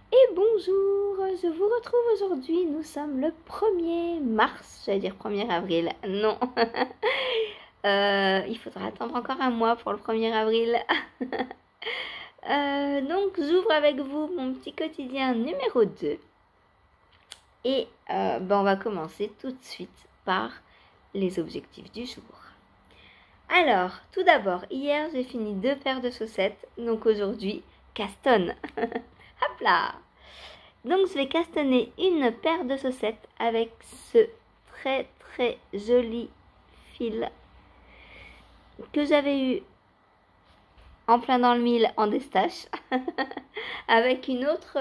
Et bonjour, je vous retrouve aujourd'hui, nous sommes le 1er mars, j'allais dire 1er avril, non, il faudra attendre encore un mois pour le 1er avril. Donc j'ouvre avec vous mon petit quotidien numéro 2 et on va commencer tout de suite par les objectifs du jour. Alors, tout d'abord, hier j'ai fini 2 paires de chaussettes, donc aujourd'hui, castonne. Hop là! Donc je vais castonner une paire de chaussettes avec ce très très joli fil que j'avais eu en plein dans le mille en destache avec une autre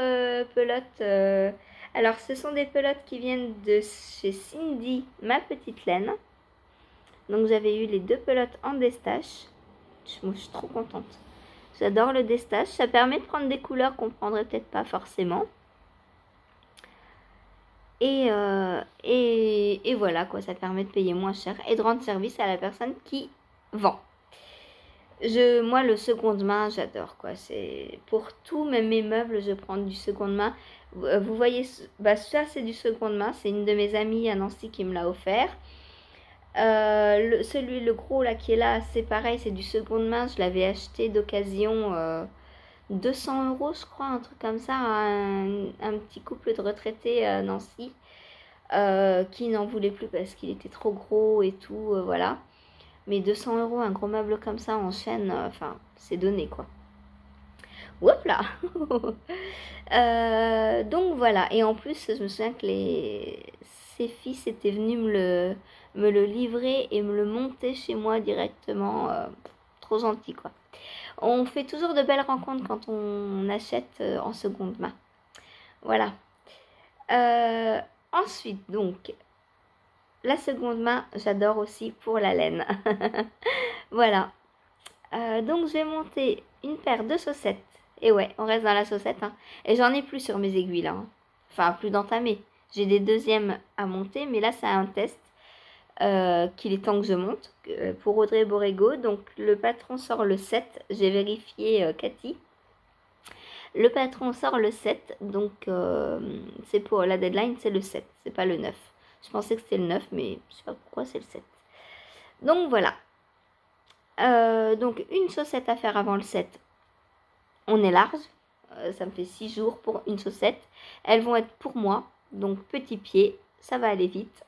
pelote. Alors ce sont des pelotes qui viennent de chez Cindy, ma petite laine. Donc j'avais eu les 2 pelotes en destache. Moi je suis trop contente. J'adore le destache. Ça permet de prendre des couleurs qu'on prendrait peut-être pas forcément. Et voilà quoi, ça permet de payer moins cher et de rendre service à la personne qui vend. Moi, le seconde main, j'adore quoi. C'est pour tout, même mes meubles, je prends du seconde main. Vous voyez, ça c'est du seconde main. C'est une de mes amies à Nancy qui me l'a offert. Le gros là qui est là, c'est pareil, c'est du seconde main. Je l'avais acheté d'occasion 200 € je crois, un truc comme ça, un petit couple de retraités à Nancy qui n'en voulait plus parce qu'il était trop gros et tout, voilà. Mais 200 €, un gros meuble comme ça en chaîne, enfin, c'est donné quoi. Hop là. Donc voilà, et en plus, je me souviens que ses fils étaient venus me le livrer et me le monter chez moi directement. Trop gentil quoi. On fait toujours de belles rencontres quand on achète en seconde main. Voilà. Ensuite, donc, la seconde main, j'adore aussi pour la laine. Voilà. Donc, je vais monter une paire de chaussettes. Et ouais, on reste dans la chaussette. Hein. Et j'en ai plus sur mes aiguilles là. Hein. Enfin, plus d'entamées. J'ai des deuxièmes à monter, mais là, c'est un test qu'il est temps que je monte pour Audrey Borrego. Donc, le patron sort le 7. J'ai vérifié Cathy. Le patron sort le 7, donc c'est pour la deadline, c'est le 7, c'est pas le 9. Je pensais que c'était le 9, mais je sais pas pourquoi c'est le 7. Donc voilà. Donc une chaussette à faire avant le 7, on est large. Ça me fait 6 jours pour une chaussette. Elles vont être pour moi, donc petit pied, ça va aller vite.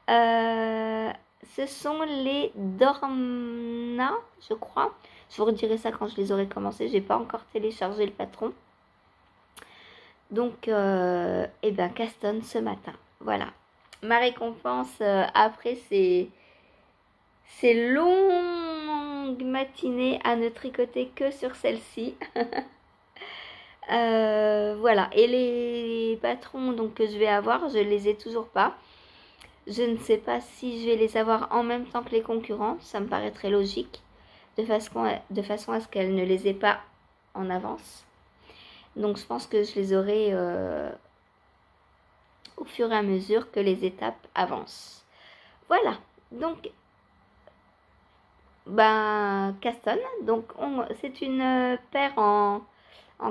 Ce sont les Dorna, je crois. Je vous redirai ça quand je les aurai commencés. J'ai pas encore téléchargé le patron. Donc, castonne ce matin. Voilà. Ma récompense après ces longues matinées à ne tricoter que sur celle-ci. Voilà. Et les patrons donc, que je vais avoir, je les ai toujours pas. Je ne sais pas si je vais les avoir en même temps que les concurrents. Ça me paraîtrait logique. De façon à ce qu'elles ne les aient pas en avance. Donc je pense que je les aurai au fur et à mesure que les étapes avancent. Voilà, donc castonne. Donc c'est une paire en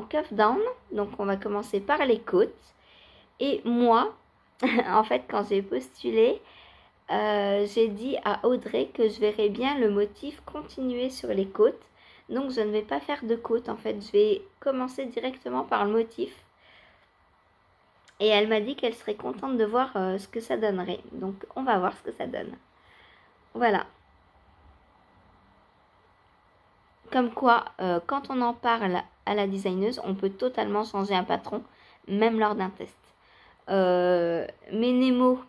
cuff down. Donc on va commencer par les côtes. Et moi, en fait quand j'ai postulé, j'ai dit à Audrey que je verrais bien le motif continuer sur les côtes. Donc je ne vais pas faire de côte en fait, je vais commencer directement par le motif. Et elle m'a dit qu'elle serait contente de voir ce que ça donnerait. Donc on va voir ce que ça donne. Voilà. Comme quoi, quand on en parle à la designeuse, on peut totalement changer un patron, même lors d'un test. Mes Nemo,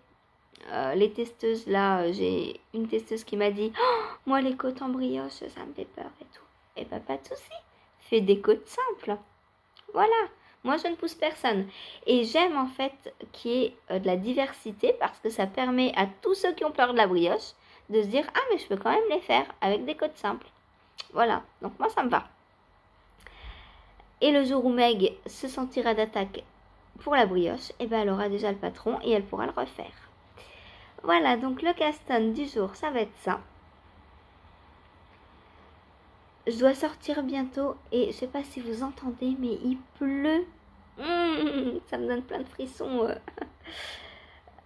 les testeuses là, j'ai une testeuse qui m'a dit oh, moi les côtes en brioche, ça me fait peur et tout. Et bah pas de souci, fais des côtes simples. Voilà, moi je ne pousse personne. Et j'aime en fait qu'il y ait de la diversité parce que ça permet à tous ceux qui ont peur de la brioche de se dire ah mais je peux quand même les faire avec des côtes simples. Voilà, donc moi ça me va. Et le jour où Meg se sentira d'attaque pour la brioche, et ben elle aura déjà le patron et elle pourra le refaire. Voilà, donc le caston du jour, ça va être ça. Je dois sortir bientôt et je sais pas si vous entendez, mais il pleut Ça me donne plein de frissons.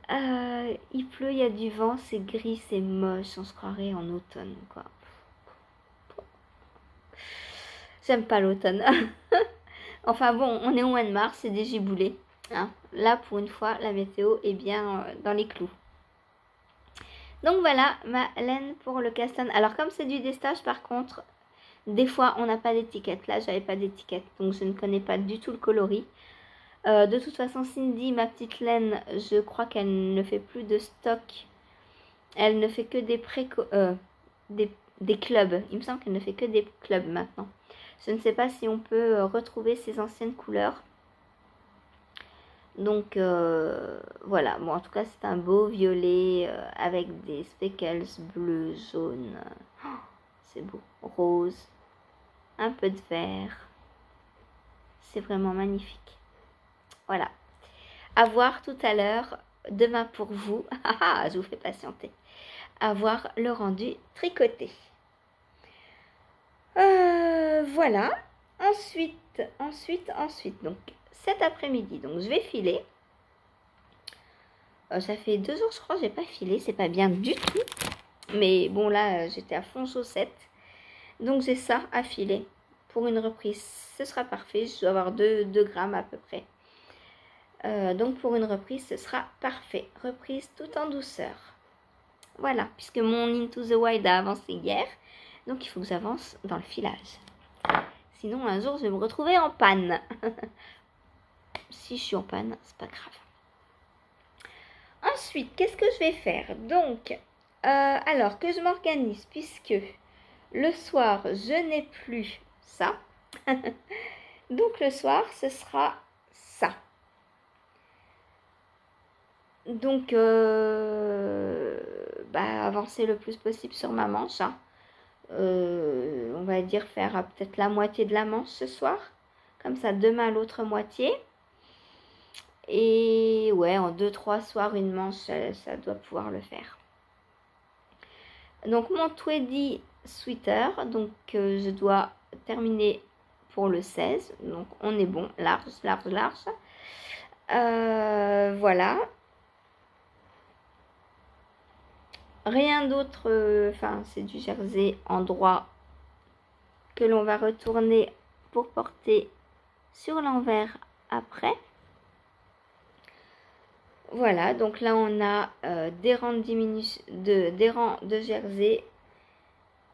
Il pleut, il y a du vent, c'est gris, c'est moche. On se croirait en automne, quoi. J'aime pas l'automne. Enfin bon, on est au mois de mars, c'est des giboulées. Hein. Là, pour une fois, la météo est bien dans les clous. Donc voilà ma laine pour le castan. Alors comme c'est du destage, par contre, des fois on n'a pas d'étiquette. Là, j'avais pas d'étiquette, donc je ne connais pas du tout le coloris. De toute façon, Cindy, ma petite laine, je crois qu'elle ne fait plus de stock. Elle ne fait que des clubs. Il me semble qu'elle ne fait que des clubs maintenant. Je ne sais pas si on peut retrouver ses anciennes couleurs. Donc voilà, bon en tout cas c'est un beau violet avec des speckles bleus, jaunes. Oh, c'est beau, rose, un peu de vert. C'est vraiment magnifique. Voilà. À voir tout à l'heure, demain pour vous. Je vous fais patienter. À voir le rendu tricoté. Voilà. Ensuite, donc cet après-midi, donc je vais filer. Ça fait 2 jours, je crois, j'ai pas filé. C'est pas bien du tout. Mais bon, là, j'étais à fond chaussettes. Donc, j'ai ça à filer. Pour une reprise, ce sera parfait. Je dois avoir 2 grammes à peu près. Donc, pour une reprise, ce sera parfait. Reprise tout en douceur. Voilà, puisque mon Into the Wild a avancé hier. Donc, il faut que j'avance dans le filage. Sinon, un jour, je vais me retrouver en panne. Si je suis en panne, c'est pas grave. Ensuite, qu'est-ce que je vais faire? Donc, alors que je m'organise, puisque le soir, je n'ai plus ça. Donc, le soir, ce sera ça. Donc, avancer le plus possible sur ma manche. Hein. On va dire faire peut-être la moitié de la manche ce soir. Comme ça, demain, l'autre moitié. Et ouais, en 2-3 soirs, une manche, ça doit pouvoir le faire. Donc, mon Tweedy sweater, donc je dois terminer pour le 16. Donc, on est bon, large. Voilà. Rien d'autre, c'est du jersey en droit que l'on va retourner pour porter sur l'envers après. Voilà, donc là on a des rangs de jersey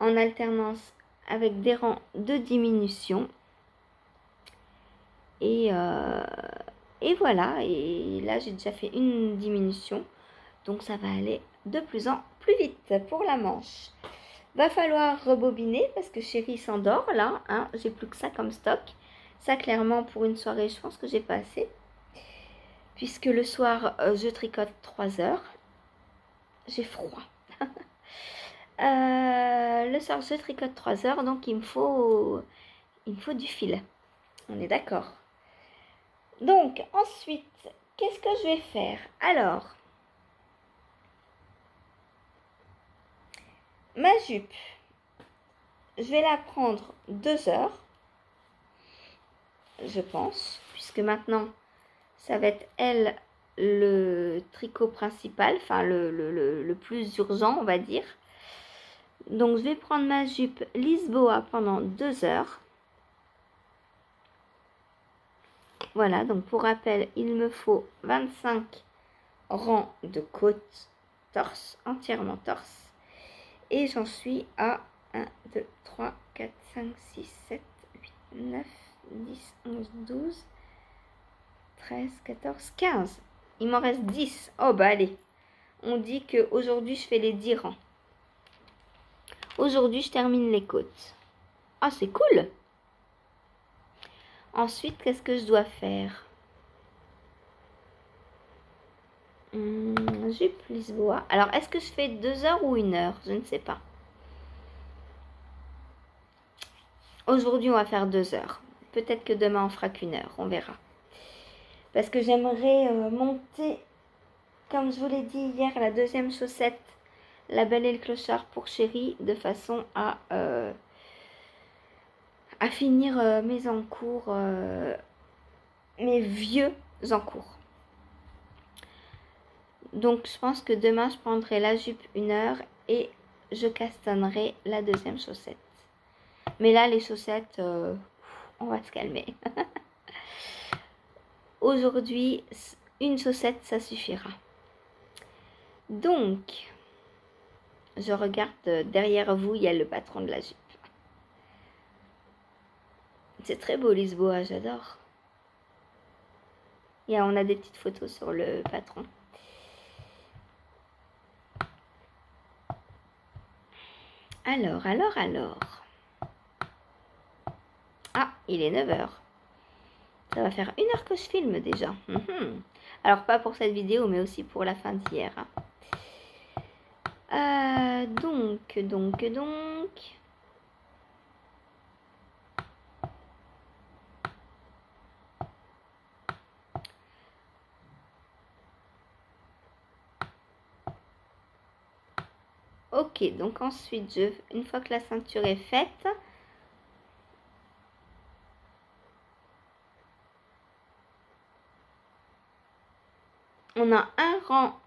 en alternance avec des rangs de diminution. Et voilà, et là j'ai déjà fait une diminution, donc ça va aller de plus en plus vite pour la manche. Va falloir rebobiner parce que chérie s'endort là, hein, j'ai plus que ça comme stock. Ça clairement pour une soirée, je pense que j'ai pas assez. Puisque le soir, je tricote 3 heures. J'ai froid. Le soir, je tricote 3 heures, donc il me faut du fil. On est d'accord. Donc, ensuite, qu'est-ce que je vais faire? Alors, ma jupe, je vais la prendre 2 heures, je pense, puisque maintenant, ça va être elle le tricot principal, enfin le plus urgent, on va dire. Donc, je vais prendre ma jupe Lisboa pendant 2 heures. Voilà, donc pour rappel, il me faut 25 rangs de côte torse, entièrement torse. Et j'en suis à 1, 2, 3, 4, 5, 6, 7, 8, 9, 10, 11, 12, 13, 14, 15. Il m'en reste 10. Oh bah allez, on dit qu'aujourd'hui je fais les 10 rangs. Aujourd'hui je termine les côtes. Ah c'est cool. Ensuite, qu'est-ce que je dois faire? Jupe Lisboa. Alors, est-ce que je fais 2 heures ou 1 heure? Je ne sais pas. Aujourd'hui, on va faire 2 heures. Peut-être que demain, on fera qu'1 heure. On verra. Parce que j'aimerais monter, comme je vous l'ai dit hier, la deuxième chaussette, la Belle et le Clochard pour chérie, de façon à finir mes encours mes vieux en cours. Donc je pense que demain je prendrai la jupe 1 heure et je castannerai la deuxième chaussette. Mais là les chaussettes, on va se calmer. Aujourd'hui, une chaussette ça suffira. Donc, je regarde derrière vous, il y a le patron de la jupe. C'est très beau Lisboa, j'adore. On a des petites photos sur le patron. Alors. Ah, il est 9h. Ça va faire 1 heure que je filme déjà. Alors, pas pour cette vidéo, mais aussi pour la fin d'hier. Donc. Ok, donc ensuite, une fois que la ceinture est faite, on a un rang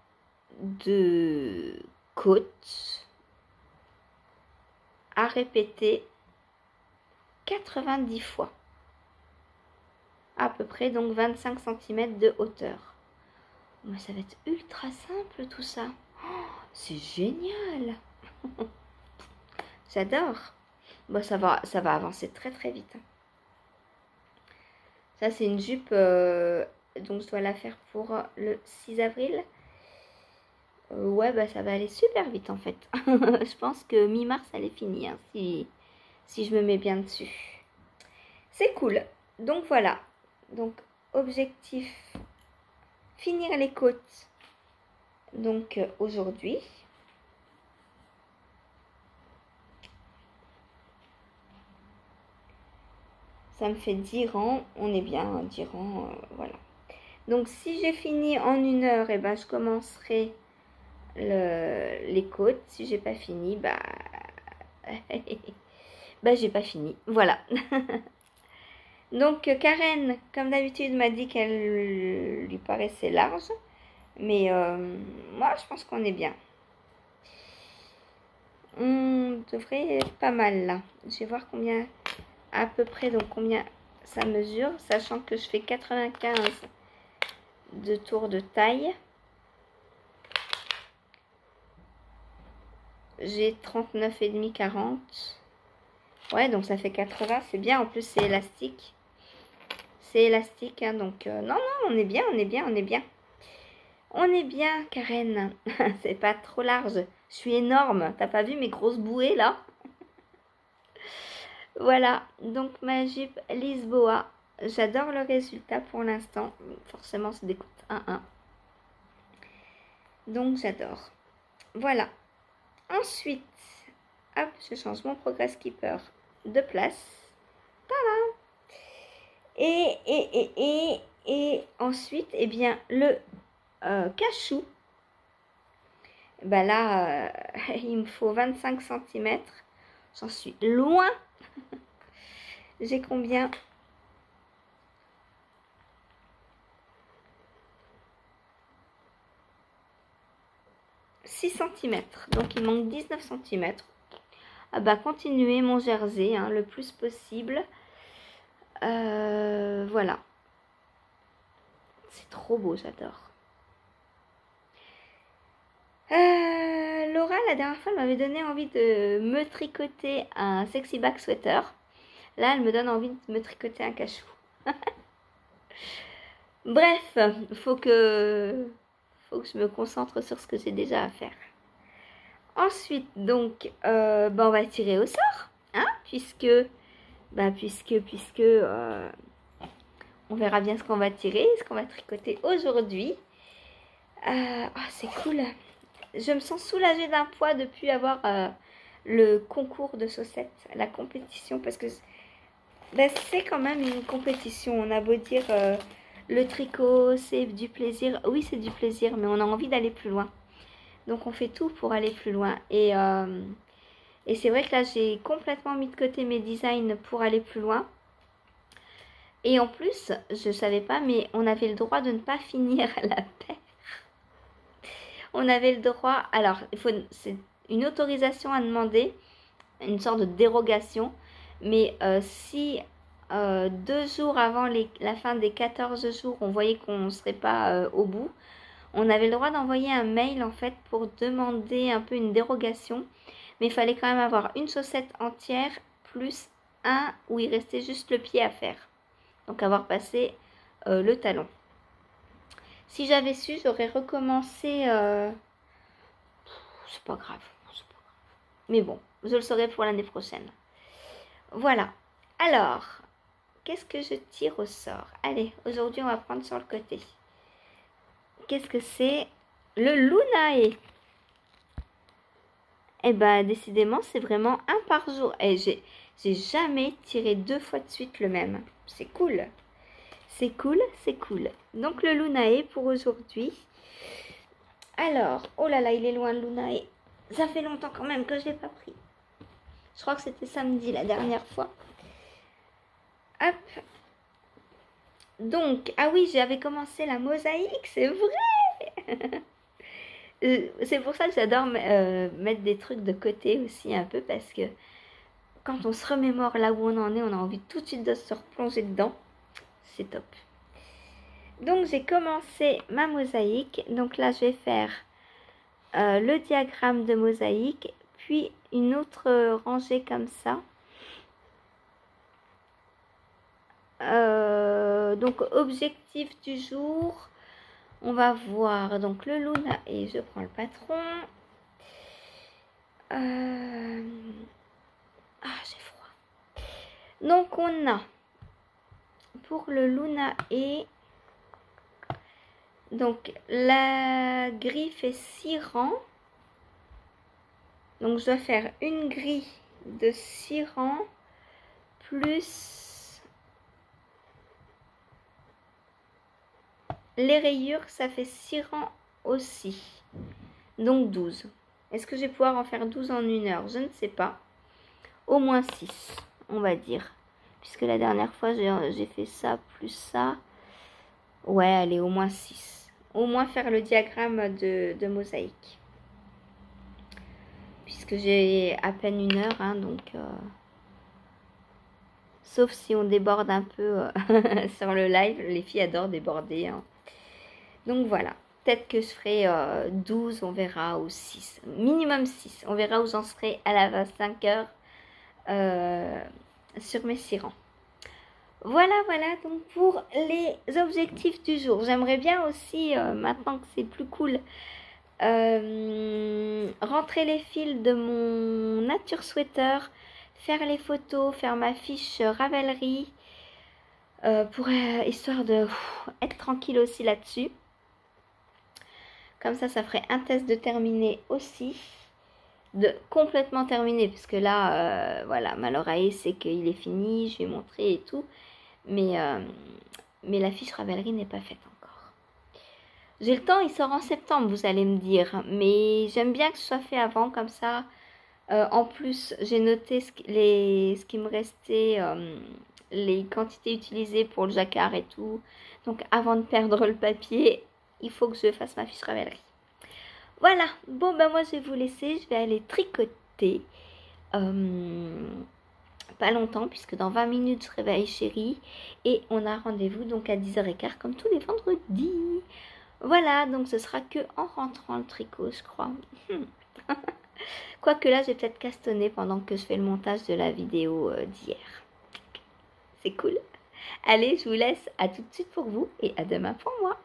de côtes à répéter 90 fois. À peu près, donc 25 cm de hauteur. Mais ça va être ultra simple tout ça. Oh, c'est génial. J'adore. Bon, ça va avancer très très vite. Ça, c'est une jupe, donc je dois la faire pour le 6 avril. Ouais, bah ça va aller super vite en fait. Je pense que mi-mars, elle est finie, hein, si je me mets bien dessus. C'est cool. Donc voilà. Donc, objectif, finir les côtes. Donc, aujourd'hui. Ça me fait 10 rangs, on est bien, 10 rangs, voilà. Donc si j'ai fini en 1 heure, et ben je commencerai les côtes. Si j'ai pas fini, bah j'ai pas fini, voilà. Donc Karen, comme d'habitude, m'a dit qu'elle lui paraissait large, mais moi je pense qu'on est bien. On devrait être pas mal là. Je vais voir combien à peu près, donc combien ça mesure, sachant que je fais 95 de tours de taille. J'ai 39,5, 40. Ouais, donc ça fait 80, c'est bien. En plus, c'est élastique. C'est élastique, hein, donc non, on est bien, on est bien. On est bien, Karen. C'est pas trop large. Je suis énorme. T'as pas vu mes grosses bouées, là? Voilà, donc ma jupe Lisboa. J'adore le résultat pour l'instant. Forcément, c'est des côtes 1-1. Donc, j'adore. Voilà. Ensuite, hop, je change mon Progress Keeper de place. Tada! Et ensuite, eh bien, le cachou. Ben là, il me faut 25 cm. J'en suis loin. J'ai combien? « 6 cm. Donc, il manque 19 cm. Ah bah, continuez mon jersey, hein, le plus possible. Voilà. C'est trop beau, j'adore. Laura, la dernière fois, elle m'avait donné envie de me tricoter un sexy back sweater. Là, elle me donne envie de me tricoter un cachou. Bref, faut que je me concentre sur ce que j'ai déjà à faire. Ensuite, donc, on va tirer au sort, hein, puisque on verra bien ce qu'on va tirer, ce qu'on va tricoter aujourd'hui. C'est cool. Je me sens soulagée d'un poids depuis avoir le concours de chaussettes, la compétition, parce que c'est quand même une compétition. On a beau dire le tricot, c'est du plaisir. Oui, c'est du plaisir, mais on a envie d'aller plus loin. Donc, on fait tout pour aller plus loin. Et c'est vrai que là, j'ai complètement mis de côté mes designs pour aller plus loin. Et en plus, je savais pas, mais on avait le droit de ne pas finir la paire. On avait le droit, alors c'est une autorisation à demander, une sorte de dérogation, mais si 2 jours avant la fin des 14 jours, on voyait qu'on ne serait pas au bout, on avait le droit d'envoyer un mail en fait pour demander un peu une dérogation, mais il fallait quand même avoir une chaussette entière plus un où il restait juste le pied à faire. Donc avoir passé le talon. Si j'avais su, j'aurais recommencé. C'est pas grave. Mais bon, je le saurai pour l'année prochaine. Voilà. Alors, qu'est-ce que je tire au sort? Allez, aujourd'hui on va prendre sur le côté. Qu'est-ce que c'est? Le Lunae. Eh ben, décidément, c'est vraiment un par jour. Et j'ai jamais tiré 2 fois de suite le même. C'est cool. C'est cool, c'est cool. Donc, le Lunae pour aujourd'hui. Alors, oh là là, il est loin le Lunae. Ça fait longtemps quand même que je l'ai pas pris. Je crois que c'était samedi la dernière fois. Hop. Donc, ah oui, j'avais commencé la mosaïque, c'est vrai. C'est pour ça que j'adore mettre des trucs de côté aussi un peu, parce que quand on se remémore là où on en est, on a envie tout de suite de se replonger dedans. C'est top. Donc j'ai commencé ma mosaïque. Donc là je vais faire le diagramme de mosaïque, puis une autre rangée comme ça. Donc objectif du jour. On va voir donc le Luna et je prends le patron. Ah, j'ai froid. Donc on a pour le Luna et donc la grille fait 6 rangs. Donc je dois faire une grille de 6 rangs plus les rayures, ça fait 6 rangs aussi. Donc 12. Est-ce que je vais pouvoir en faire 12 en 1 heure? Je ne sais pas. Au moins 6, on va dire. Puisque la dernière fois, j'ai fait ça plus ça. Ouais, allez, au moins 6. Au moins faire le diagramme de mosaïque. Puisque j'ai à peine 1 heure, hein, donc... Sauf si on déborde un peu sur le live. Les filles adorent déborder. Hein. Donc voilà. Peut-être que je ferai 12, on verra, ou 6. Minimum 6. On verra où j'en serai à la 25 heures sur mes 6 rangs. Voilà, donc pour les objectifs du jour. J'aimerais bien aussi, maintenant que c'est plus cool, rentrer les fils de mon nature sweater, faire les photos, faire ma fiche Ravelry, pour histoire de être tranquille aussi là-dessus. Comme ça ferait un test de terminé aussi. De complètement terminé, parce que là, voilà, ma l'oreille, c'est qu'il est fini, je vais montrer et tout. Mais la fiche Ravelry n'est pas faite encore. J'ai le temps, il sort en septembre, vous allez me dire. Mais j'aime bien que ce soit fait avant, comme ça. En plus, j'ai noté ce qui me restait, les quantités utilisées pour le jacquard et tout. Donc avant de perdre le papier, il faut que je fasse ma fiche Ravelry. Voilà, bon ben moi je vais vous laisser, je vais aller tricoter. Pas longtemps, puisque dans 20 minutes je réveille chérie. Et on a rendez-vous donc à 10h15 comme tous les vendredis. Voilà, donc ce sera que en rentrant le tricot, je crois. Quoique là, je vais peut-être castonner pendant que je fais le montage de la vidéo d'hier. C'est cool. Allez, je vous laisse. À tout de suite pour vous et à demain pour moi.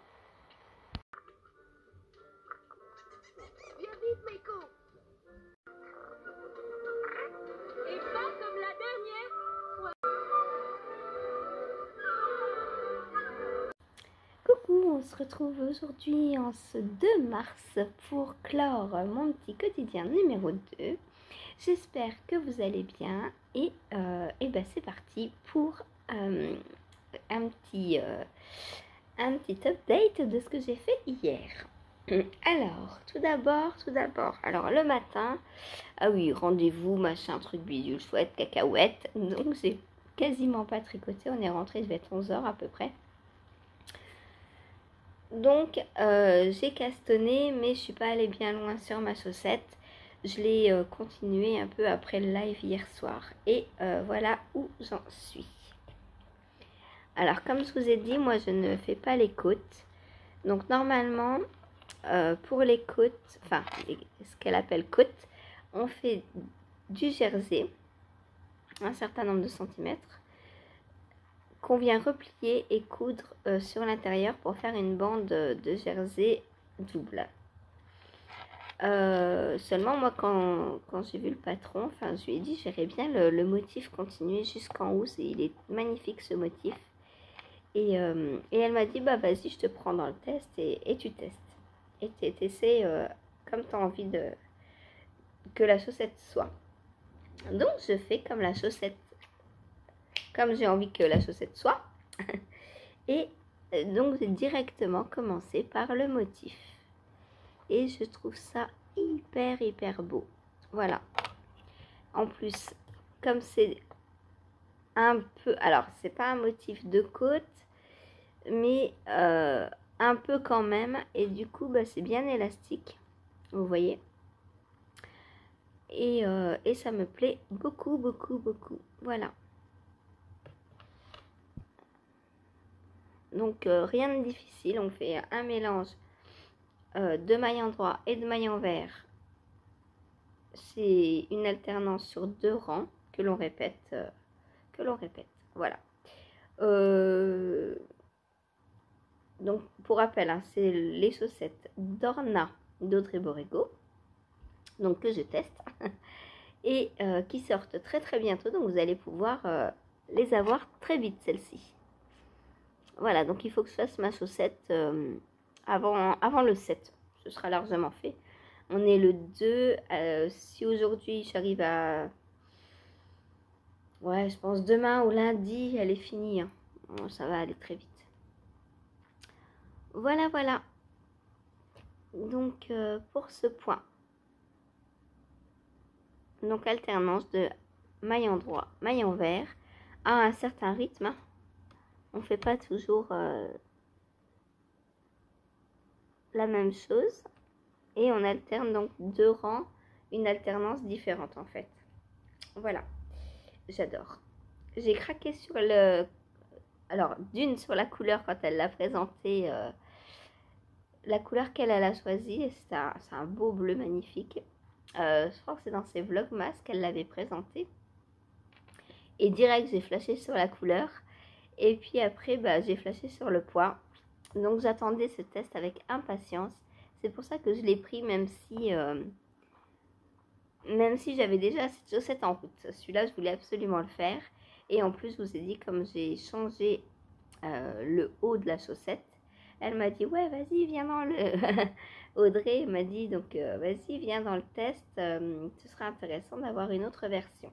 Coucou, on se retrouve aujourd'hui en ce 2 mars pour clore mon petit quotidien numéro 2. J'espère que vous allez bien et ben c'est parti pour un petit update de ce que j'ai fait hier. Alors, tout d'abord, alors le matin, ah oui, rendez-vous, machin, truc bidule, chouette, cacahuète, donc j'ai quasiment pas tricoté. On est rentré, il devait être 11 h à peu près. Donc j'ai castonné, mais je suis pas allée bien loin sur ma chaussette. Je l'ai continué un peu après le live hier soir. Et voilà où j'en suis. Alors comme je vous ai dit, moi je ne fais pas les côtes. Donc normalement, pour les côtes, enfin ce qu'elle appelle côtes, on fait du jersey, un certain nombre de centimètres, qu'on vient replier et coudre sur l'intérieur pour faire une bande de jersey double. Seulement moi quand j'ai vu le patron, enfin je lui ai dit j'aimerais bien le motif continuer jusqu'en haut, il est magnifique ce motif. Et elle m'a dit bah vas-y je te prends dans le test et tu testes. Et tu essaies comme tu as envie que la chaussette soit. Donc je fais comme la chaussette, comme j'ai envie que la chaussette soit. Et donc j'ai directement commencé par le motif. Et je trouve ça hyper beau. Voilà. En plus, comme c'est un peu... Alors, c'est pas un motif de côte, mais un peu quand même. Et du coup, bah, c'est bien élastique. Vous voyez. Et ça me plaît beaucoup. Voilà. Donc, rien de difficile. On fait un mélange de mailles endroit et de mailles envers. C'est une alternance sur 2 rangs que l'on répète. Voilà. Donc, pour rappel, hein, c'est les chaussettes d'Orna d'Audrey Borrego, donc que je teste, et qui sortent très bientôt. Donc, vous allez pouvoir les avoir très vite, celles-ci. Voilà, donc il faut que je fasse ma chaussette avant le 7. Ce sera largement fait. On est le 2. Si aujourd'hui j'arrive à... Ouais, je pense demain ou lundi, elle est finie. Hein. Bon, ça va aller très vite. Voilà. Donc, pour ce point. Donc, alternance de maille endroit, maille envers à un certain rythme. Hein. On ne fait pas toujours la même chose. Et on alterne donc 2 rangs, une alternance différente en fait. Voilà, j'adore. J'ai craqué sur le... Alors, d'une sur la couleur quand elle l'a présenté, la couleur qu'elle a choisie, c'est un beau bleu magnifique. Je crois que c'est dans ses vlogmas qu'elle l'avait présenté. Et direct, j'ai flashé sur la couleur. Et puis après, bah, j'ai flashé sur le poids. Donc, j'attendais ce test avec impatience. C'est pour ça que je l'ai pris, même si j'avais déjà cette chaussette en route. Celui-là, je voulais absolument le faire. Et en plus, je vous ai dit, comme j'ai changé le haut de la chaussette, elle m'a dit, ouais, vas-y, viens dans le... Audrey m'a dit, donc, vas-y, viens dans le test. Ce sera intéressant d'avoir une autre version.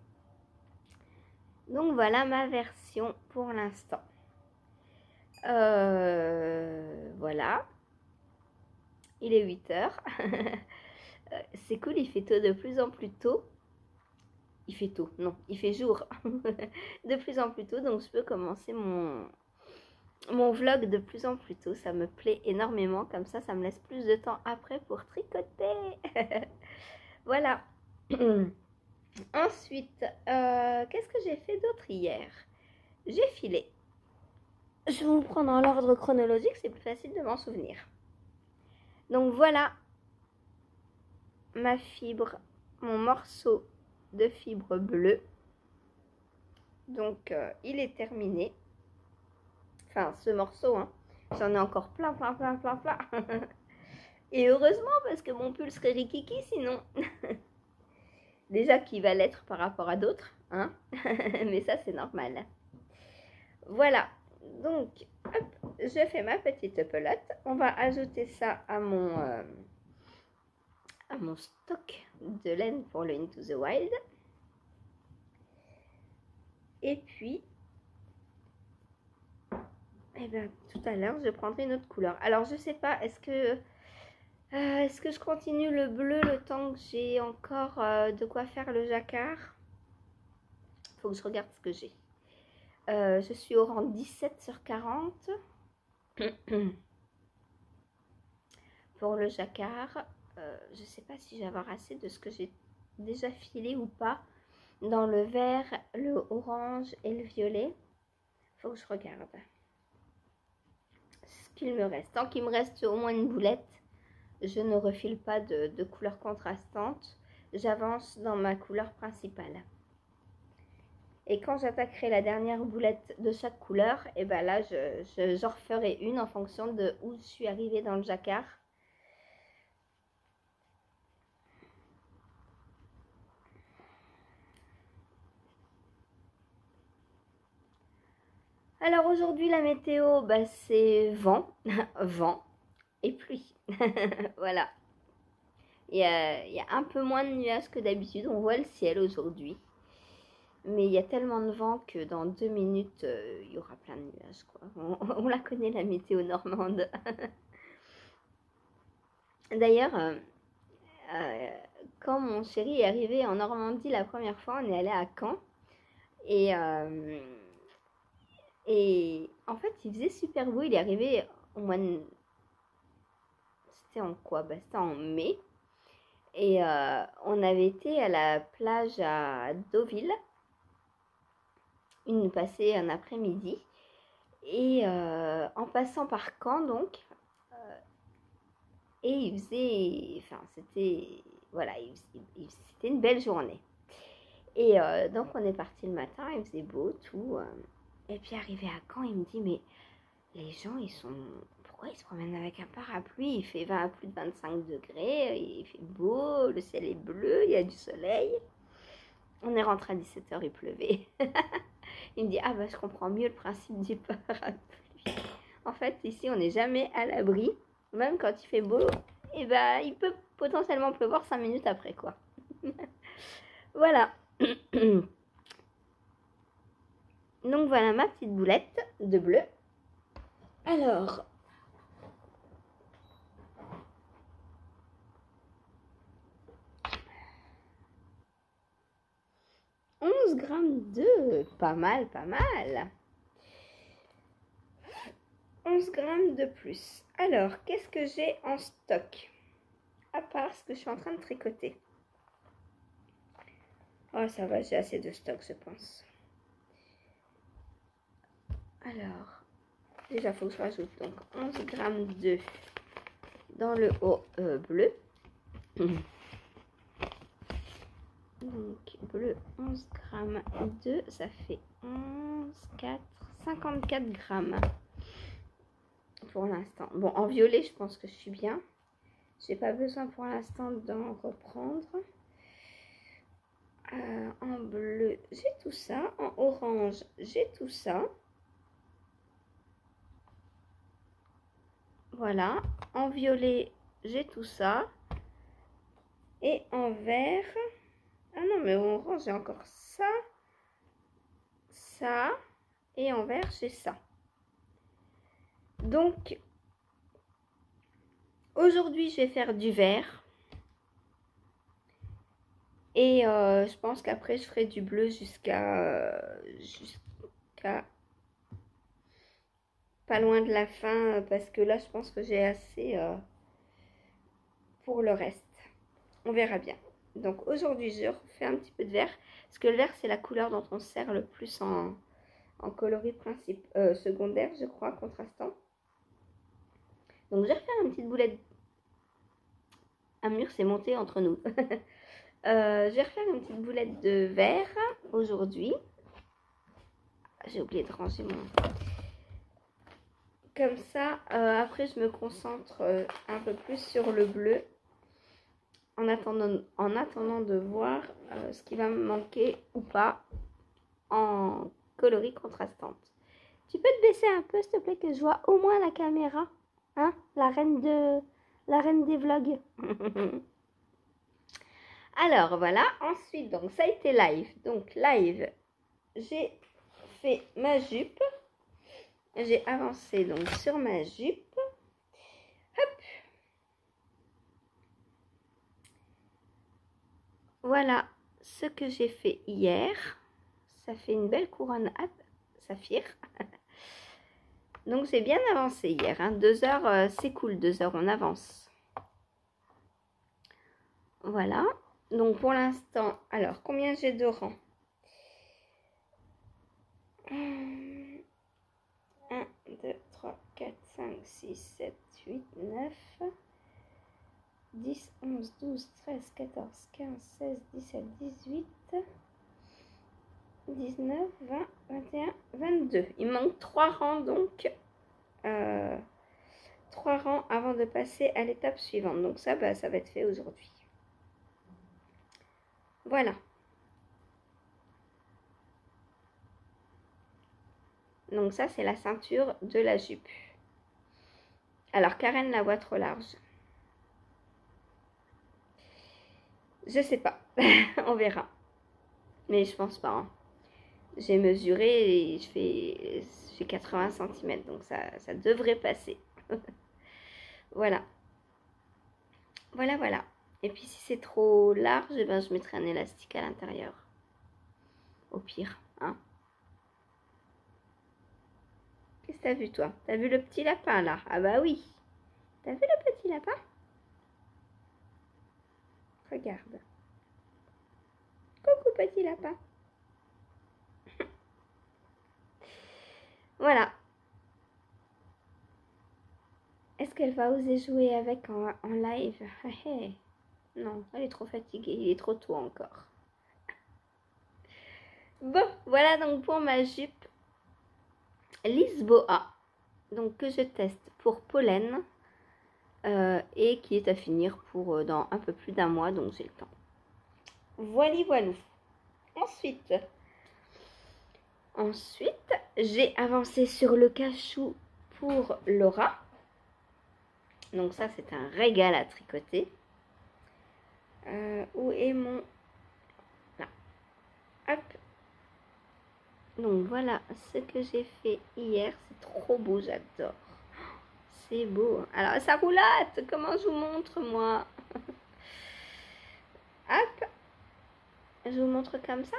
Donc, voilà ma version pour l'instant. Voilà. Il est 8 h. C'est cool, il fait tôt, de plus en plus tôt. Il fait tôt, non, il fait jour. De plus en plus tôt, donc je peux commencer mon vlog de plus en plus tôt. Ça me plaît énormément, comme ça me laisse plus de temps après pour tricoter. Voilà. Ensuite, qu'est-ce que j'ai fait d'autre hier? J'ai filé. Je vais vous prendre dans l'ordre chronologique, c'est plus facile de m'en souvenir. Donc voilà ma fibre, mon morceau de fibre bleue. Donc il est terminé. Enfin ce morceau, hein. J'en ai encore plein. Et heureusement parce que mon pull serait rikiki sinon. Déjà qu'il va l'être par rapport à d'autres, hein. Mais ça c'est normal. Voilà. Donc hop, je fais ma petite pelote. On va ajouter ça à mon stock de laine pour le Into the Wild. Et puis, eh ben, tout à l'heure, je prendrai une autre couleur. Alors, je sais pas, est-ce que je continue le bleu le temps que j'ai encore de quoi faire le jacquard? Faut que je regarde ce que j'ai. Je suis au rang 17 sur 40 pour le jacquard. Je ne sais pas si je vais avoir assez de ce que j'ai déjà filé ou pas. Dans le vert, le orange et le violet. Faut que je regarde ce qu'il me reste. Tant qu'il me reste au moins une boulette, je ne refile pas de couleurs contrastantes. J'avance dans ma couleur principale. Et quand j'attaquerai la dernière boulette de chaque couleur, et ben là, j'en referai une en fonction de où je suis arrivée dans le jacquard. Alors aujourd'hui, la météo, bah, c'est vent, vent et pluie. Voilà. Il y a un peu moins de nuages que d'habitude. On voit le ciel aujourd'hui. Mais il y a tellement de vent que dans 2 minutes, il y aura plein de nuages, quoi. On la connaît, la météo normande. D'ailleurs, quand mon chéri est arrivé en Normandie la première fois, on est allé à Caen. Et en fait, il faisait super beau. Il est arrivé au mois de... C'était en quoi? Bah, c'était en mai. Et on avait été à la plage à Deauville. Passé un après-midi. Et en passant par Caen, donc, et il faisait... Enfin, c'était... Voilà, c'était une belle journée. Et donc, on est parti le matin, il faisait beau, tout. Et puis, arrivé à Caen, il me dit, mais les gens, ils sont... Pourquoi ils se promènent avec un parapluie? Il fait plus de 25 degrés, il fait beau, le ciel est bleu, il y a du soleil. On est rentré à 17h, il pleuvait. Il me dit, ah bah je comprends mieux le principe du parapluie. En fait, ici, on n'est jamais à l'abri. Même quand il fait beau, et bah, il peut potentiellement pleuvoir 5 minutes après, quoi. Voilà. Donc voilà ma petite boulette de bleu. Alors, grammes de... Pas mal, pas mal. 11 grammes de plus. Alors, qu'est-ce que j'ai en stock? À part ce que je suis en train de tricoter. Oh, ça va, j'ai assez de stock, je pense. Alors, déjà, il faut que je rajoute donc 11 grammes de dans le haut bleu. Donc, bleu, 11 grammes de, ça fait 11, 4, 54 grammes pour l'instant. Bon, en violet, je pense que je suis bien. J'ai pas besoin pour l'instant d'en reprendre. En bleu, j'ai tout ça. En orange, j'ai tout ça. Voilà. En violet, j'ai tout ça. Et en vert... Ah non, mais en orange, j'ai encore ça. Ça. Et en vert, j'ai ça. Donc, aujourd'hui, je vais faire du vert. Et je pense qu'après, je ferai du bleu jusqu'à pas loin de la fin. Parce que là, je pense que j'ai assez pour le reste. On verra bien. Donc, aujourd'hui, je refais un petit peu de vert. Parce que le vert, c'est la couleur dont on se sert le plus en coloris secondaire, je crois, contrastant. Donc, je vais refaire une petite boulette. Un mur s'est monté entre nous. Je vais refaire une petite boulette de vert aujourd'hui. J'ai oublié de ranger mon... Comme ça, après je me concentre un peu plus sur le bleu. En attendant de voir ce qui va me manquer ou pas en coloris contrastante. Tu peux te baisser un peu s'il te plaît que je vois au moins la caméra. Hein, la reine des vlogs. Alors voilà, ensuite donc ça a été live. Donc live, j'ai fait ma jupe. J'ai avancé donc sur ma jupe. Hop. Voilà ce que j'ai fait hier. Ça fait une belle couronne. Hop. saphir. Donc j'ai bien avancé hier, hein. 2 heures, c'est cool, 2 heures, on avance. Voilà, donc pour l'instant, alors combien j'ai de rangs? 1, 2, 3, 4, 5, 6, 7, 8, 9, 10, 11, 12, 13, 14, 15, 16, 17, 18, 19, 20, 21, 22. Il manque 3 rangs donc. 3 rangs avant de passer à l'étape suivante. Donc ça, bah, ça va être fait aujourd'hui. Voilà. Donc ça, c'est la ceinture de la jupe. Alors, Karen la voit trop large. Je sais pas. On verra. Mais je pense pas. Hein. J'ai mesuré et je fais 80 cm. Donc ça devrait passer. Voilà. Voilà. Et puis si c'est trop large, eh ben, je mettrai un élastique à l'intérieur. Au pire. Hein. Qu'est-ce que t'as vu toi? T'as vu le petit lapin là? Ah bah oui. T'as vu le petit lapin? Regarde. Coucou petit lapin. Voilà. Est-ce qu'elle va oser jouer avec en live? Non, elle est trop fatiguée. Il est trop tôt encore. Bon, voilà donc pour ma jupe Lisboa. Donc que je teste pour pollen. Et qui est à finir pour dans un peu plus d'1 mois. Donc j'ai le temps. Voilà. Ensuite, j'ai avancé sur le cachou pour Laura. Donc ça, c'est un régal à tricoter. Où est mon... Là. Hop. Donc voilà ce que j'ai fait hier. C'est trop beau, j'adore. C'est beau. Alors, ça roulate. Comment je vous montre, moi? Hop. Je vous montre comme ça.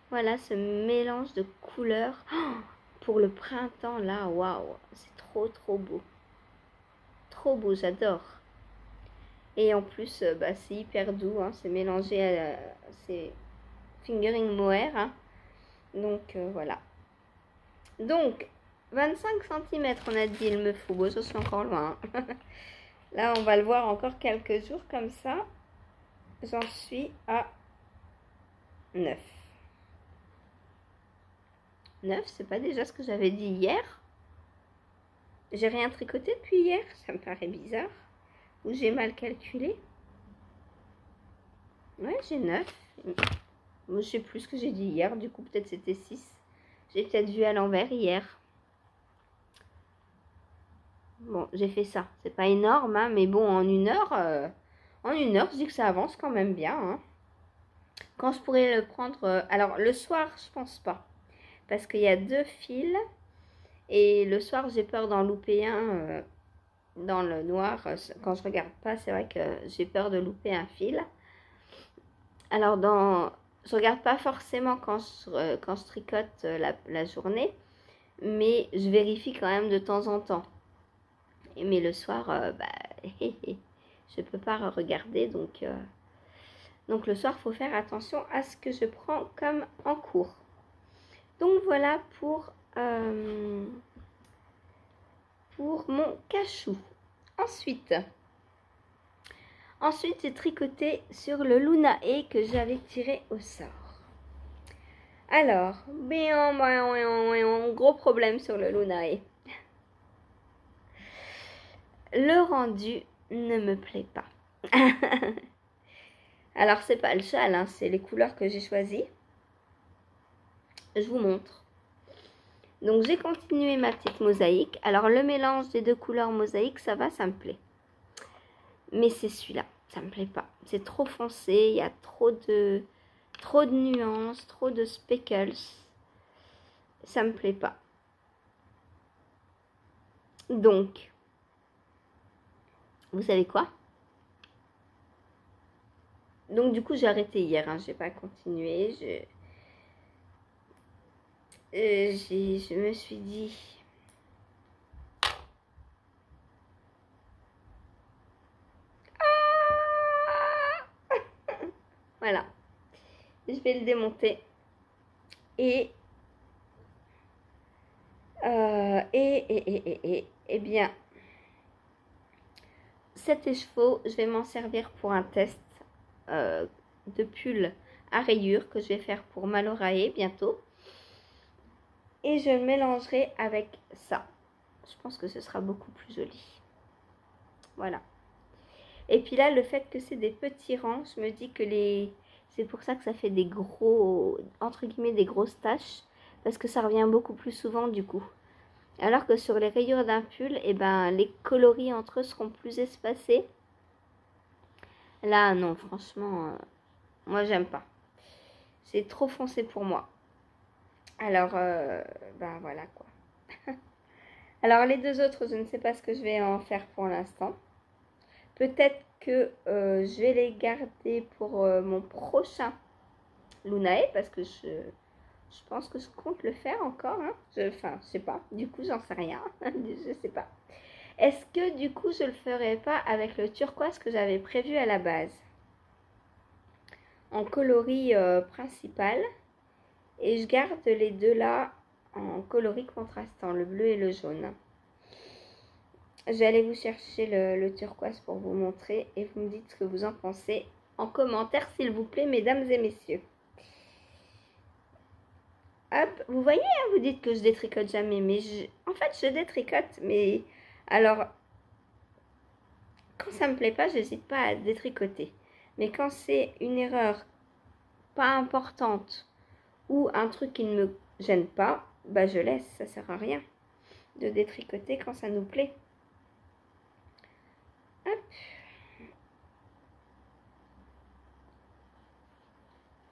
Voilà ce mélange de couleurs. Pour le printemps, là, waouh. C'est trop beau. Trop beau, j'adore. Et en plus, bah, c'est hyper doux. Hein, c'est mélangé à... c'est fingering mohair. Hein. Donc, voilà. Donc, 25 cm, on a dit, il me faut. Bon, je suis encore loin. Hein. Là, on va le voir encore quelques jours comme ça. J'en suis à 9. 9, c'est pas déjà ce que j'avais dit hier? J'ai rien tricoté depuis hier? Ça me paraît bizarre. Ou j'ai mal calculé? Ouais, j'ai 9. Moi, je sais plus ce que j'ai dit hier. Du coup, peut-être c'était 6. J'ai peut-être vu à l'envers hier. Bon, j'ai fait ça. C'est pas énorme, hein, mais bon, en une heure, je dis que ça avance quand même bien. Hein. Quand je pourrais le prendre... alors, le soir, je pense pas. Parce qu'il y a 2 fils. Et le soir, j'ai peur d'en louper un dans le noir. Quand je regarde pas, c'est vrai que j'ai peur de louper un fil. Alors, je regarde pas forcément quand je tricote la journée. Mais je vérifie quand même de temps en temps. Mais le soir, je peux pas regarder. Donc le soir, il faut faire attention à ce que je prends comme en cours. Donc voilà pour mon cachou. Ensuite, j'ai tricoté sur le Lunae que j'avais tiré au sort. Alors, gros problème sur le Lunae. Le rendu ne me plaît pas. Alors, c'est pas le châle, hein, c'est les couleurs que j'ai choisies. Je vous montre. Donc, j'ai continué ma petite mosaïque. Alors, le mélange des 2 couleurs mosaïque, ça va, ça me plaît. Mais c'est celui-là, ça me plaît pas. C'est trop foncé, il y a trop de nuances, trop de speckles. Ça me plaît pas. Donc, vous savez quoi? Donc, du coup, j'ai arrêté hier. Hein, j'ai pas continué. je me suis dit... Voilà. Je vais le démonter. Et bien, cet écheveau, je vais m'en servir pour un test de pull à rayures que je vais faire pour Malorae bientôt. Et je le mélangerai avec ça. Je pense que ce sera beaucoup plus joli. Voilà. Et puis là, le fait que c'est des petits rangs, je me dis que c'est pour ça que ça fait des gros, entre guillemets, des grosses taches. Parce que ça revient beaucoup plus souvent du coup. Alors que sur les rayures d'un pull, eh ben, les coloris entre eux seront plus espacés. Là, non, franchement, moi, j'aime pas. C'est trop foncé pour moi. Alors, ben voilà quoi. Alors, les deux autres, je ne sais pas ce que je vais en faire pour l'instant. Peut-être que je vais les garder pour mon prochain Lunae, parce que je pense que je compte le faire encore. Hein. Enfin, je sais pas. Du coup, j'en sais rien. Je sais pas. Est-ce que du coup, je le ferai pas avec le turquoise que j'avais prévu à la base? En coloris principal. Et je garde les deux là en coloris contrastant, le bleu et le jaune. Je vais aller vous chercher le turquoise pour vous montrer et vous me dites ce que vous en pensez en commentaire, s'il vous plaît, mesdames et messieurs. Hop, vous voyez, hein, vous dites que je détricote jamais, mais en fait, je détricote, mais alors, quand ça me plaît pas, j'hésite pas à détricoter. Mais quand c'est une erreur pas importante ou un truc qui ne me gêne pas, bah je laisse, ça sert à rien de détricoter quand ça nous plaît. Hop.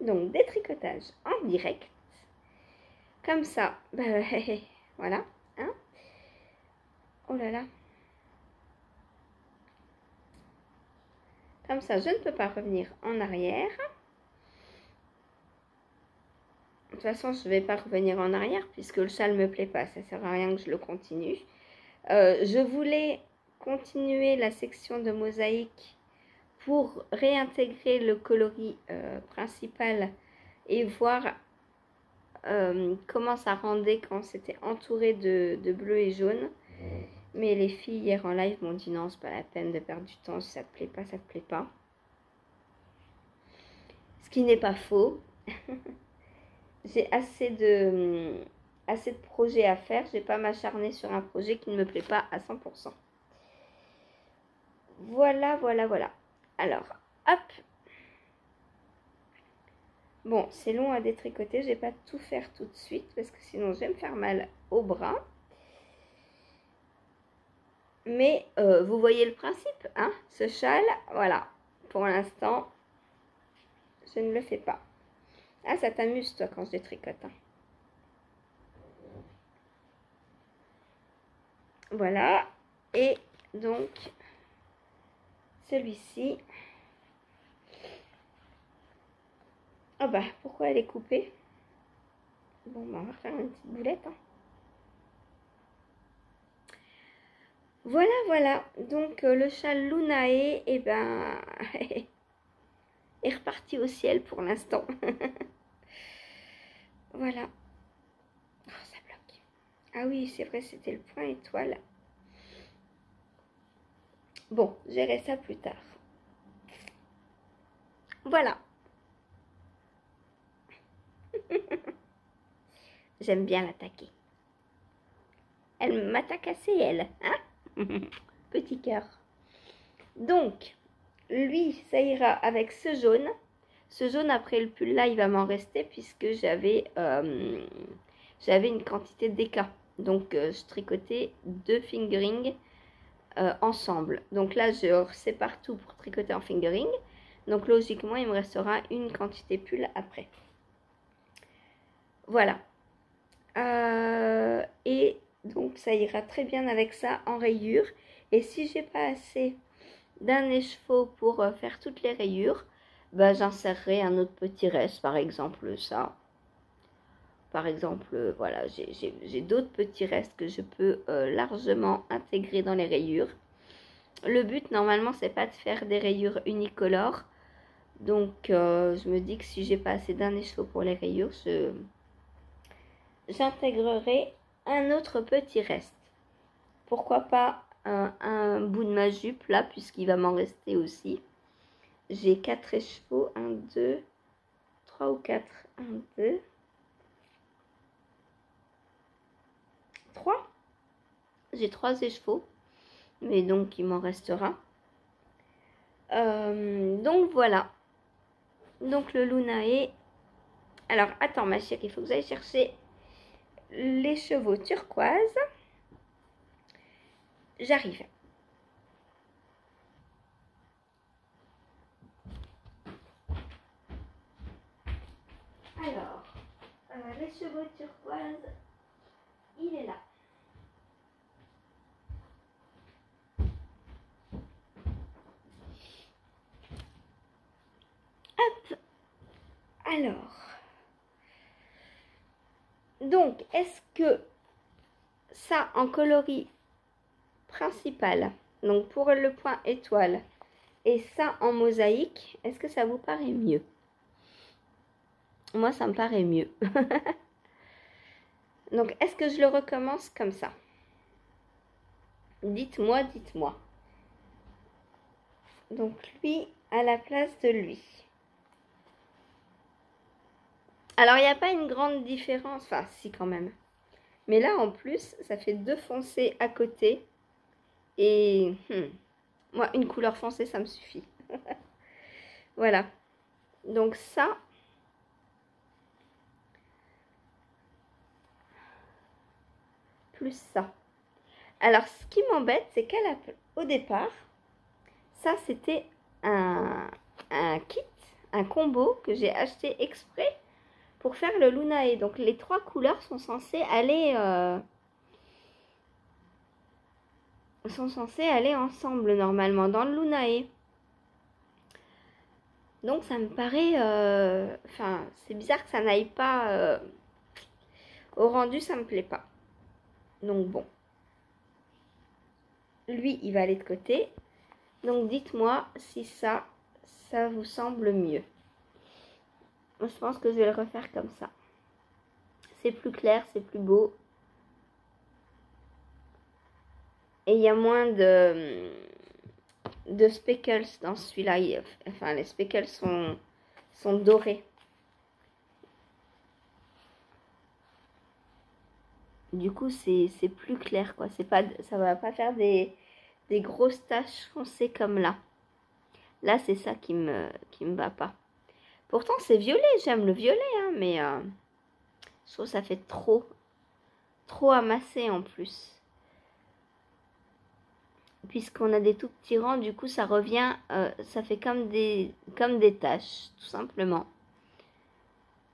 Donc, détricotage en direct. Comme ça, bah, voilà. Hein. Oh là là. Comme ça, je ne peux pas revenir en arrière. De toute façon, je ne vais pas revenir en arrière puisque le châle ne me plaît pas. Ça ne sert à rien que je le continue. Je voulais continuer la section de mosaïque pour réintégrer le coloris principal et voir comment ça rendait quand c'était entouré de bleu et jaune. Mais les filles hier en live m'ont dit non, c'est pas la peine de perdre du temps, si ça te plaît pas, ça te plaît pas. Ce qui n'est pas faux. J'ai assez de projets à faire, je vais pas m'acharner sur un projet qui ne me plaît pas à 100%. Voilà, voilà, voilà. Alors, hop. Bon, c'est long à détricoter, je vais pas tout faire tout de suite parce que sinon je vais me faire mal au bras. Mais vous voyez le principe, hein? Ce châle, voilà. Pour l'instant, je ne le fais pas. Ah, ça t'amuse, toi, quand je détricote. Hein. Voilà. Et donc, celui-ci. Oh bah, pourquoi elle est coupée? Bon, bah, on va faire une petite boulette. Hein. Voilà, voilà. Donc, le châle Lunae, eh ben, est reparti au ciel pour l'instant. Voilà. Oh, ça bloque. Ah oui, c'est vrai, c'était le point étoile. Bon, gérer ça plus tard. Voilà. J'aime bien l'attaquer. Elle m'attaque assez, elle. Hein? Petit cœur. Donc, lui, ça ira avec ce jaune. Ce jaune, après le pull là, il va m'en rester puisque j'avais une quantité d'écart. Donc, je tricotais 2 fingering ensemble. Donc là, je sépare tout pour tricoter en fingering. Donc, logiquement, il me restera une quantité pull après. Voilà. Et donc, ça ira très bien avec ça en rayure. Et si j'ai pas assez d'un écheveau pour faire toutes les rayures, bah, j'insérerai un autre petit reste, par exemple ça. par exemple, voilà, j'ai d'autres petits restes que je peux largement intégrer dans les rayures. Le but, normalement, c'est pas de faire des rayures unicolores. Donc, je me dis que si j'ai pas assez d'un écheveau pour les rayures, j'intégrerai un autre petit reste. Pourquoi pas un bout de ma jupe là, puisqu'il va m'en rester aussi. J'ai 4 écheveaux, 1, 2, 3 ou 4, 1, 2, 3. J'ai 3 écheveaux, mais donc il m'en restera. Donc voilà. Donc le Lunae. Alors attends ma chérie, il faut que j'aille chercher les chevaux turquoise. J'arrive. Alors, les chevaux turquoise, il est là. Hop. Alors. Donc, est-ce que ça en coloris principal, donc pour le point étoile, et ça en mosaïque, est-ce que ça vous paraît mieux? Moi, ça me paraît mieux. Donc, est-ce que je le recommence comme ça? Dites-moi, dites-moi. Donc, lui à la place de lui. Alors, il n'y a pas une grande différence. Enfin, si quand même. Mais là, en plus, ça fait 2 foncés à côté. Et moi, une couleur foncée, ça me suffit. Voilà. Donc ça, plus ça. Alors, ce qui m'embête, c'est qu'au départ, ça, c'était un kit, un combo que j'ai acheté exprès pour faire le Lunae. Donc, les 3 couleurs sont censées aller ensemble, normalement, dans le Lunae. Donc, ça me paraît... Enfin, c'est bizarre que ça n'aille pas... au rendu, ça me plaît pas. Donc, bon. Lui, il va aller de côté. Donc, dites-moi si ça vous semble mieux. Je pense que je vais le refaire comme ça. C'est plus clair, c'est plus beau. Et il y a moins de speckles dans celui-là. Enfin, les speckles sont dorés. Du coup, c'est plus clair, quoi. Ça va pas faire des grosses taches foncées comme là. Là, c'est ça qui me va pas. Pourtant, c'est violet. J'aime le violet, hein, mais je trouve que ça fait trop amassé en plus. Puisqu'on a des tout petits rangs, du coup, ça revient, ça fait comme des taches, tout simplement.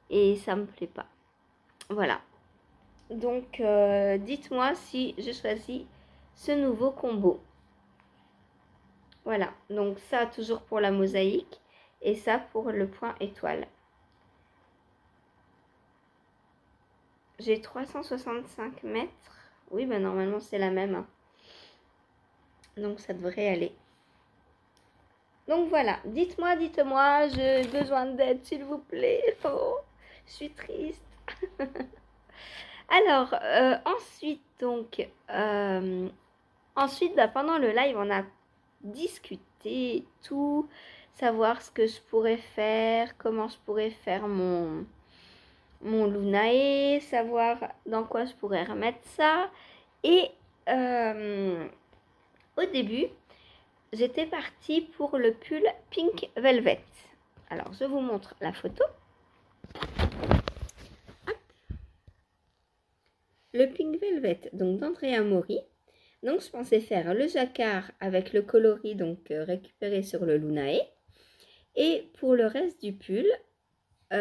Et ça me plaît pas. Voilà. Donc, dites-moi si je choisis ce nouveau combo. Voilà. Donc, ça, toujours pour la mosaïque. Et ça, pour le point étoile. J'ai 365 mètres. Oui, ben normalement, c'est la même. Hein. Donc, ça devrait aller. Donc, voilà. Dites-moi, j'ai besoin d'aide, s'il vous plaît. Oh, je suis triste. Alors, ensuite, donc, ensuite, pendant le live, on a discuté tout, savoir ce que je pourrais faire, comment je pourrais faire mon Lunae, savoir dans quoi je pourrais remettre ça. Et au début, j'étais partie pour le pull Pink Velvet. Alors, je vous montre la photo. Le Pink Velvet, donc d'Andrea Mori. Donc, je pensais faire le jacquard avec le coloris donc récupéré sur le Lunae. Et pour le reste du pull, pour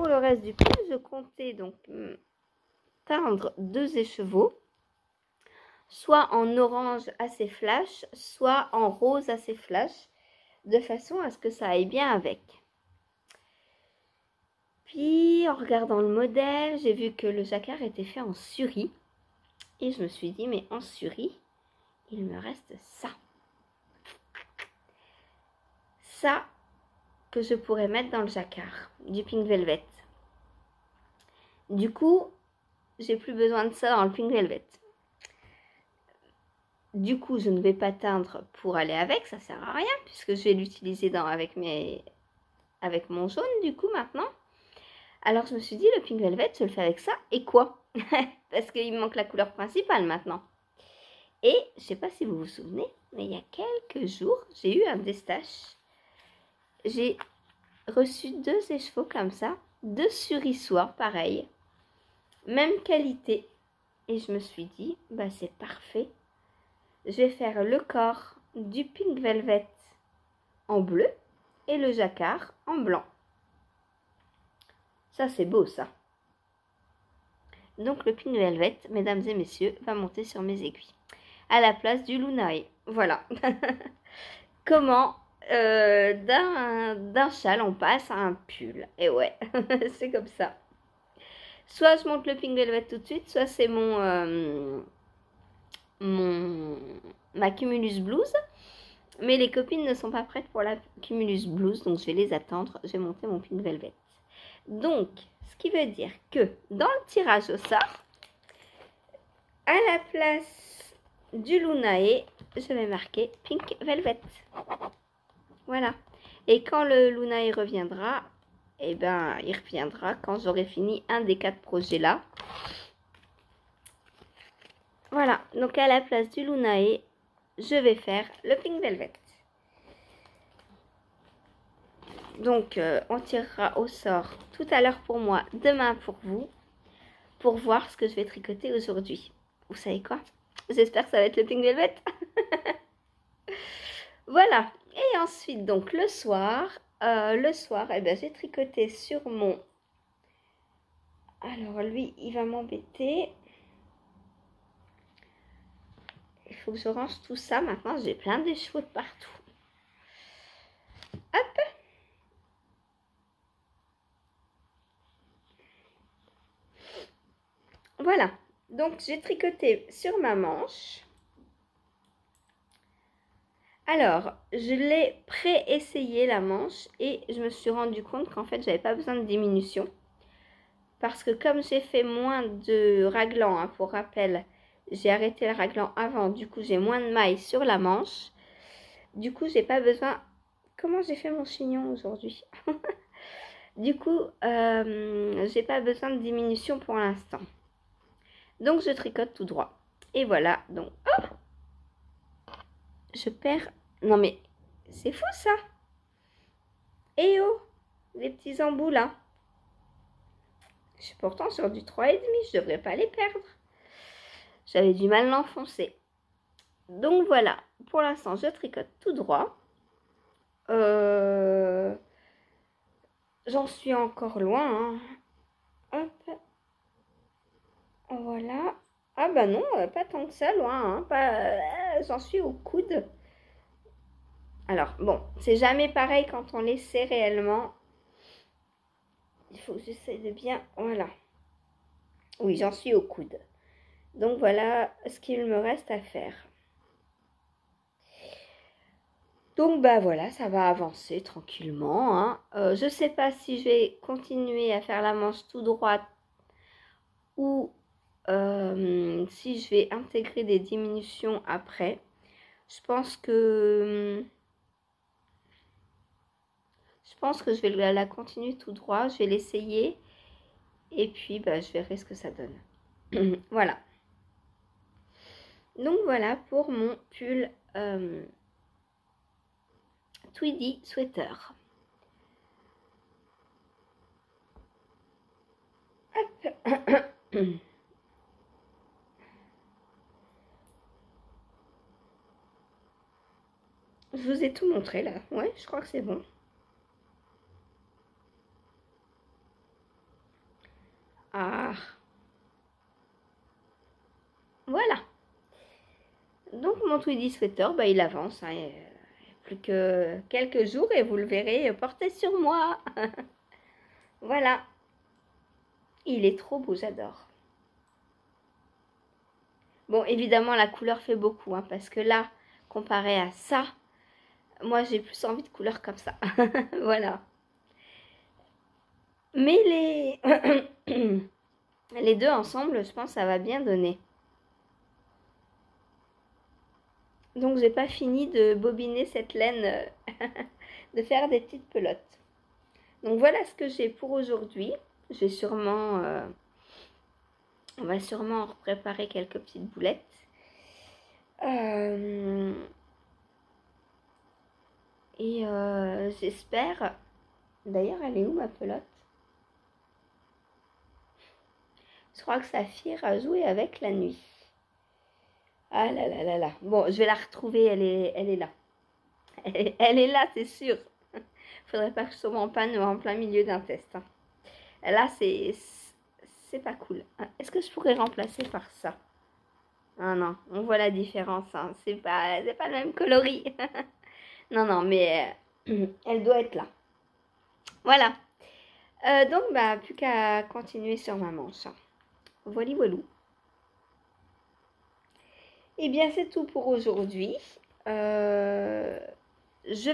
le reste du pull, je comptais donc teindre 2 écheveaux, soit en orange assez flash, soit en rose assez flash, de façon à ce que ça aille bien avec. Puis en regardant le modèle, j'ai vu que le jacquard était fait en suri. Et je me suis dit, mais en suri, il me reste ça. Ça que je pourrais mettre dans le jacquard, du pink velvet. Du coup, j'ai plus besoin de ça dans le pink velvet. Du coup, je ne vais pas teindre pour aller avec, ça sert à rien, puisque je vais l'utiliser avec mon jaune, du coup, maintenant. Alors, je me suis dit, le pink velvet, je le fais avec ça, et quoi? Parce qu'il me manque la couleur principale, maintenant. Et, je ne sais pas si vous vous souvenez, mais il y a quelques jours, j'ai eu un destache. J'ai reçu 2 écheveaux comme ça, 2 surissoirs, pareil. Même qualité. Et je me suis dit, bah c'est parfait. Je vais faire le corps du pink velvet en bleu et le jacquard en blanc. Ça, c'est beau, ça. Donc, le pink velvet, mesdames et messieurs, va monter sur mes aiguilles. À la place du Lunae. Voilà. Comment d'un châle, on passe à un pull. Et ouais, c'est comme ça. Soit je monte le pink velvet tout de suite, soit c'est ma Cumulus Blues. Mais les copines ne sont pas prêtes pour la Cumulus Blues, donc je vais les attendre. Je vais monter mon pink velvet. Donc, ce qui veut dire que dans le tirage au sort, à la place du Lunae, je vais marquer pink velvet. Voilà. Et quand le Lunae reviendra, eh ben, il reviendra quand j'aurai fini un des 4 projets là. Voilà, donc à la place du Lunae, je vais faire le pink velvet. Donc, on tirera au sort tout à l'heure pour moi, demain pour vous, pour voir ce que je vais tricoter aujourd'hui. Vous savez quoi? J'espère que ça va être le pink velvet. Voilà. Et ensuite, donc, le soir, eh ben, j'ai tricoté sur mon... Alors, lui, il va m'embêter. Il faut que je range tout ça. Maintenant, j'ai plein d'écheveaux de partout. Hop. Voilà. Donc, j'ai tricoté sur ma manche. Alors, je l'ai pré-essayé la manche et je me suis rendu compte qu'en fait, j'avais pas besoin de diminution. Parce que comme j'ai fait moins de raglan, hein, pour rappel, j'ai arrêté le raglan avant, du coup j'ai moins de mailles sur la manche. Du coup, j'ai pas besoin... Comment j'ai fait mon chignon aujourd'hui? Du coup, j'ai pas besoin de diminution pour l'instant. Donc, je tricote tout droit. Et voilà, donc... Oh, je perds... Non mais, c'est fou ça! Eh oh, les petits embouts là. Je suis pourtant sur du 3,5, je devrais pas les perdre. J'avais du mal à l'enfoncer. Donc voilà, pour l'instant, je tricote tout droit. J'en suis encore loin. Hein. Hop. Voilà. Ah bah non, pas tant que ça, loin. Hein. J'en suis au coude. Alors, bon, c'est jamais pareil quand on l'essaie réellement. Il faut que j'essaie de bien... Voilà. Oui, j'en suis au coude. Donc voilà ce qu'il me reste à faire. Donc bah voilà, ça va avancer tranquillement. Hein. Je ne sais pas si je vais continuer à faire la manche tout droite ou si je vais intégrer des diminutions après. Je pense que je vais la continuer tout droit. Je vais l'essayer et puis bah, je verrai ce que ça donne. Voilà. Donc voilà pour mon pull Tweedy Sweater. Hop. Je vous ai tout montré là. Ouais, je crois que c'est bon. Ah. Voilà. Donc mon Tweedy Sweater, bah, il avance. Hein, plus que quelques jours et vous le verrez porter sur moi. Voilà. Il est trop beau, j'adore. Bon, évidemment, la couleur fait beaucoup, hein, parce que là, comparé à ça, moi, j'ai plus envie de couleurs comme ça. Voilà. Mais les deux ensemble, je pense que ça va bien donner. Donc, j'ai pas fini de bobiner cette laine, de faire des petites pelotes. Donc, voilà ce que j'ai pour aujourd'hui. Je vais sûrement... on va sûrement en préparer quelques petites boulettes. Et j'espère... D'ailleurs, elle est où ma pelote? Je crois que Saphir a joué avec la nuit. Ah là là là là. Bon, je vais la retrouver, elle est là. Elle est là, c'est sûr. Faudrait pas que je tombe en panne en plein milieu d'un test. Hein. Là, c'est pas cool. Est-ce que je pourrais remplacer par ça? Ah non, on voit la différence. Hein. C'est pas le même coloris. Non, non, mais elle doit être là. Voilà. Donc, bah, plus qu'à continuer sur ma manche. Voilà, voilou. Eh bien, c'est tout pour aujourd'hui. Je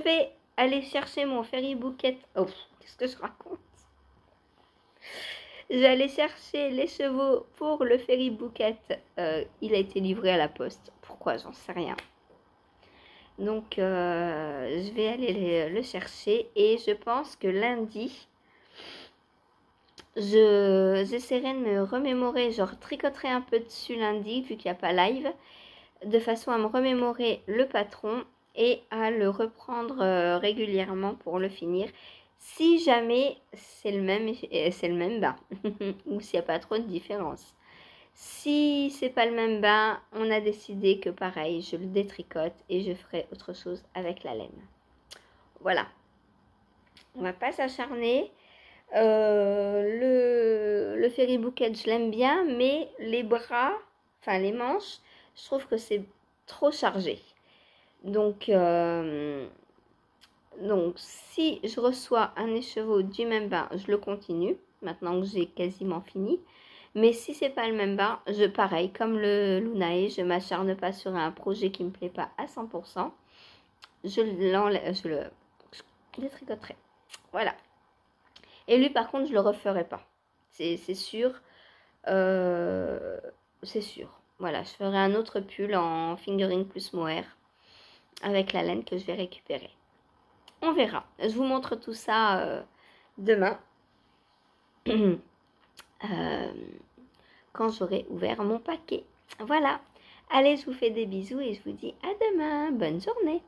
vais aller chercher mon ferry bouquet. Oh, qu'est-ce que je raconte? Je vais aller chercher les chevaux pour le ferry bouquet. Il a été livré à la poste. Pourquoi? J'en sais rien. Donc, je vais aller le chercher. Et je pense que lundi, j'essaierai de me remémorer. Genre, tricoterai un peu dessus lundi, vu qu'il n'y a pas live. De façon à me remémorer le patron et à le reprendre régulièrement pour le finir. Si jamais c'est le même bain ou s'il n'y a pas trop de différence. Si c'est pas le même bain, on a décidé que pareil, je le détricote et je ferai autre chose avec la laine. Voilà. On va pas s'acharner. Le ferry bouquet, je l'aime bien, mais les bras, enfin les manches, je trouve que c'est trop chargé. Donc, si je reçois un écheveau du même bain, je le continue, maintenant que j'ai quasiment fini. Mais si c'est pas le même bain, pareil, comme le Lunae, je m'acharne pas sur un projet qui me plaît pas à 100%. Je le détricoterai. Voilà. Et lui, par contre, je le referai pas. C'est sûr. C'est sûr. Voilà, je ferai un autre pull en fingering plus mohair avec la laine que je vais récupérer. On verra. Je vous montre tout ça demain. Quand j'aurai ouvert mon paquet. Voilà. Allez, je vous fais des bisous et je vous dis à demain. Bonne journée.